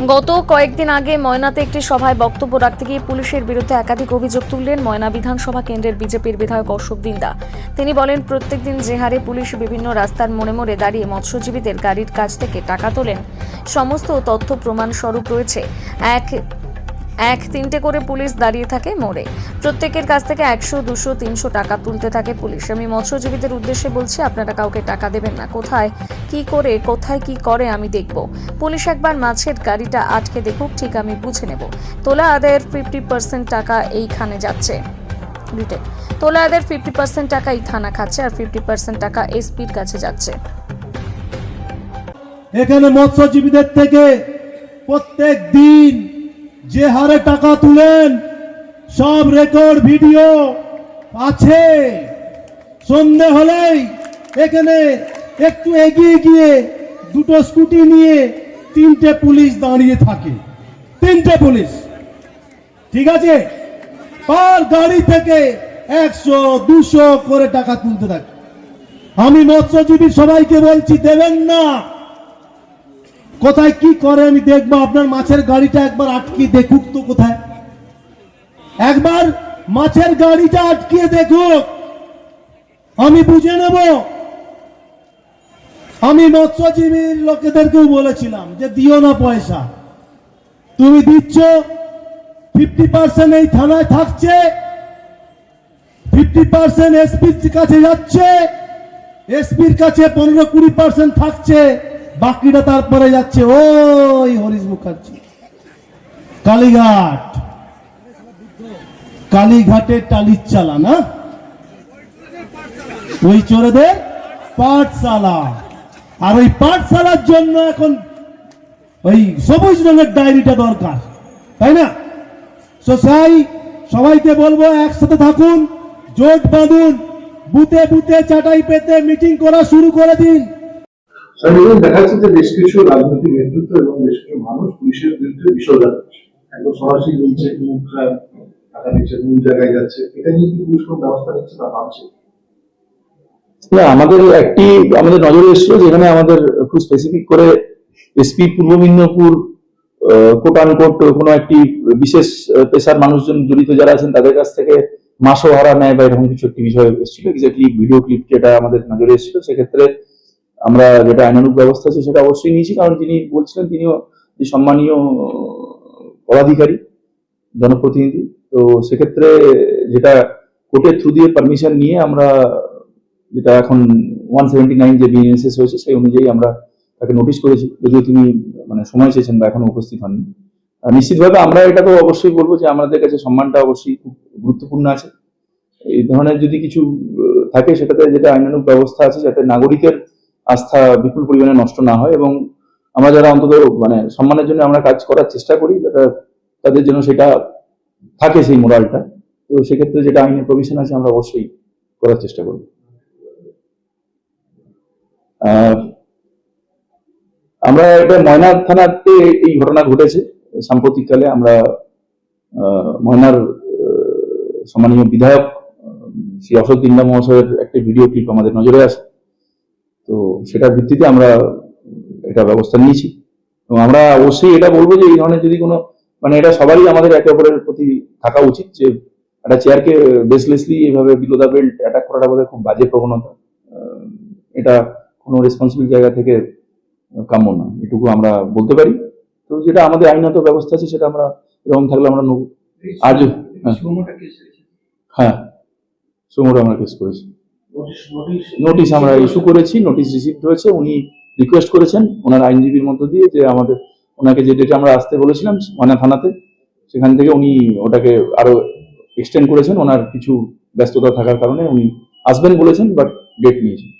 গত কয়েকদিন আগে ময়নাতে একটি সভায় বক্তব্য রাখতে গিয়ে পুলিশের বিরুদ্ধে একাধিক অভিযোগ তুললেন ময়না বিধানসভা কেন্দ্রের বিজেপির বিধায়ক অশোক দিন্দা। তিনি বলেন, প্রত্যেকদিন যে হারে পুলিশ বিভিন্ন রাস্তার মোড়ে মোড়ে দাঁড়িয়ে মৎস্যজীবীদের গাড়ির কাছ থেকে টাকা তোলেন, সমস্ত তথ্য প্রমাণ স্বরূপ রয়েছে। এক তিনটে করে পুলিশ দাঁড়িয়ে থাকে মোড়ে, প্রত্যেকের কাছ থেকে 100, 200, 300 টাকা তুলতে থাকে পুলিশ। আমি মৎস্যজীবীদের উদ্দেশ্যে বলছি, আপনারা কাউকে টাকা দেবেন না। কোথায় কি করে আমি দেখব। পুলিশ একবার মাছের গাড়িটা আটকে দেখুক, ঠিক আমি বুঝে নেব। তোলা আদায়ের 50% টাকা এইখানে যাচ্ছে, তোলা আদায়ের 50% টাকা এই থানা খাচ্ছে, আর 50% টাকা এসপির কাছে যাচ্ছে। এখানে মৎস্যজীবীদের থেকে প্রত্যেক দিন যে হারে টাকা তুলেন সব রেকর্ড ভিডিও আছে। সন্ধে হলেই এখানে একটু এগিয়ে গিয়ে দুটো স্কুটি নিয়ে 3টে পুলিশ দাঁড়িয়ে থাকে। 3টে পুলিশ, ঠিক আছে, পার গাড়ি থেকে 100, 200 করে টাকা তুলতে থাকে। আমি মৎস্যজীবী সবাইকে বলছি, দেবেন না। কোথায় কি করে আমি দেখবো। আপনার মাছের গাড়িটা একবার আটকিয়ে দেখুক তো, কোথায় একবার মাছের গাড়িটা আটকিয়ে দেখুক, আমি বুঝে নেব। আমি মৎস্যজীবীর লোকেদেরকেও বলেছিলাম যে দিও না পয়সা, তুমি দিচ্ছ 50% এই থানায় থাকছে, 50% এসপির কাছে যাচ্ছে, এসপির কাছে 15-20% থাকছে, বাকিটা তারপরে যাচ্ছে ওই হরিশ মুখার্জি কালীঘাটের টালির চালা, না ওই চোরেদের পাঠশালা। আর ওই পাঠশালার জন্য এখন ওই সবুজ রঙের ডায়েরিটা দরকার, তাই না? সবাইকে বলবো, একসাথে থাকুন, জোট বাঁধুন, বুথে বুথে চাটাই পেতে মিটিং করা শুরু করে দিন। দেখা যাচ্ছে যে বেশ কিছু রাজনৈতিক নেতৃত্ব এবং বেশ কিছু মানুষ পুলিশের বিরুদ্ধে বিষোদ্গার করছে, একদম সরাসরি বলছে টাকা দিচ্ছে, কোন জায়গায় যাচ্ছে, এটা নিয়ে কি পুলিশ কোনো ব্যবস্থা নিচ্ছে না ভাবছে? আমাদের নজরে এসেছিল, যেখানে আমাদের খুব স্পেসিফিক করে এসপি পূর্ব মেদিনীপুর কোট আনকোট কোনো একটি বিশেষ পেশার মানুষজন জড়িত যারা আছেন তাদের কাছ থেকে মাসও ভাড়া নেয় বা এরকম কিছু একটি বিষয় এসেছিল, এক্স্যাক্টলি ভিডিও ক্লিপ যেটা আমাদের নজরে এসেছিল। সেক্ষেত্রে আমরা যেটা আইনানুগ ব্যবস্থা আছে সেটা অবশ্যই নিয়েছি, কারণ যিনি বলছিলেন তিনিও সম্মানীয় পদাধিকারী, জনপ্রতিনিধি। তো সেক্ষেত্রে যেটা কোর্টের থ্রু দিয়ে পারমিশন নিয়ে আমরা, যেটা এখন 179 যে বিএনএসএস হয়েছে সেই অনুযায়ী আমরা তাকে নোটিশ করেছি, যদিও তিনি সময় চেয়েছেন বা এখনো উপস্থিত হননি। নিশ্চিতভাবে আমরা এটা তো অবশ্যই বলবো যে আমাদের কাছে সম্মানটা অবশ্যই খুব গুরুত্বপূর্ণ আছে। এই ধরনের যদি কিছু থাকে সেটাতে যেটা আইনানুগ ব্যবস্থা আছে, যাতে নাগরিকের আস্থা বিপুল পরিমাণে নষ্ট না হয়, এবং আমরা যারা অন্তত সম্মানের জন্য আমরা কাজ করার চেষ্টা করি, তাদের জন্য সেটা থাকে সেই মোরালটা। তো সেক্ষেত্রে যেটা আইনের প্রভিশন আছে আমরা অবশ্যই করার চেষ্টা করব। আমরা এটা ময়না থানাতে এই ঘটনা ঘটেছে সাম্প্রতিককালে। আমরা ময়নার সম্মানীয় বিধায়ক শ্রী অশোক দিন্দা মহাশয়ের একটা ভিডিও ক্লিপ আমাদের নজরে আসে, তো সেটার ভিত্তিতে আমরা এটা ব্যবস্থা নিয়েছি। এবং আমরা অবশ্যই এটা বলবো যে এই ধরনের যদি কোনো এটা সবারই আমাদের একে অপরের প্রতি থাকা উচিত, যে একটা চেয়ারকে বেসলেসলি এইভাবে বিলো দ্য বেল্ট অ্যাটাক করাটা বোধহয় খুব বাজে প্রবণতা। এটা কোনো রেসপন্সিবল জায়গা থেকে কাম্য না, এটুকু আমরা বলতে পারি। তো যেটা আমাদের আইনত ব্যবস্থা আছে সেটা আমরা এরকম থাকলে আমরা নেব। আজ হ্যাঁ, সুমোটা আমরা কেস করেছি, নোটিশ আমরা ইস্যু করেছি, নোটিশ রিসিভ হয়েছে। উনি রিকোয়েস্ট করেছেন ওনার আইনজীবীর মধ্য দিয়ে যে ওনাকে যে ডেটে আমরা আসতে বলেছিলাম ময়না থানাতে, সেখান থেকে উনি ওটাকে আরো এক্সটেন্ড করেছেন। ওনার কিছু ব্যস্ততা থাকার কারণে উনি আসবেন বলেছেন, বাট ডেট নিয়েছেন।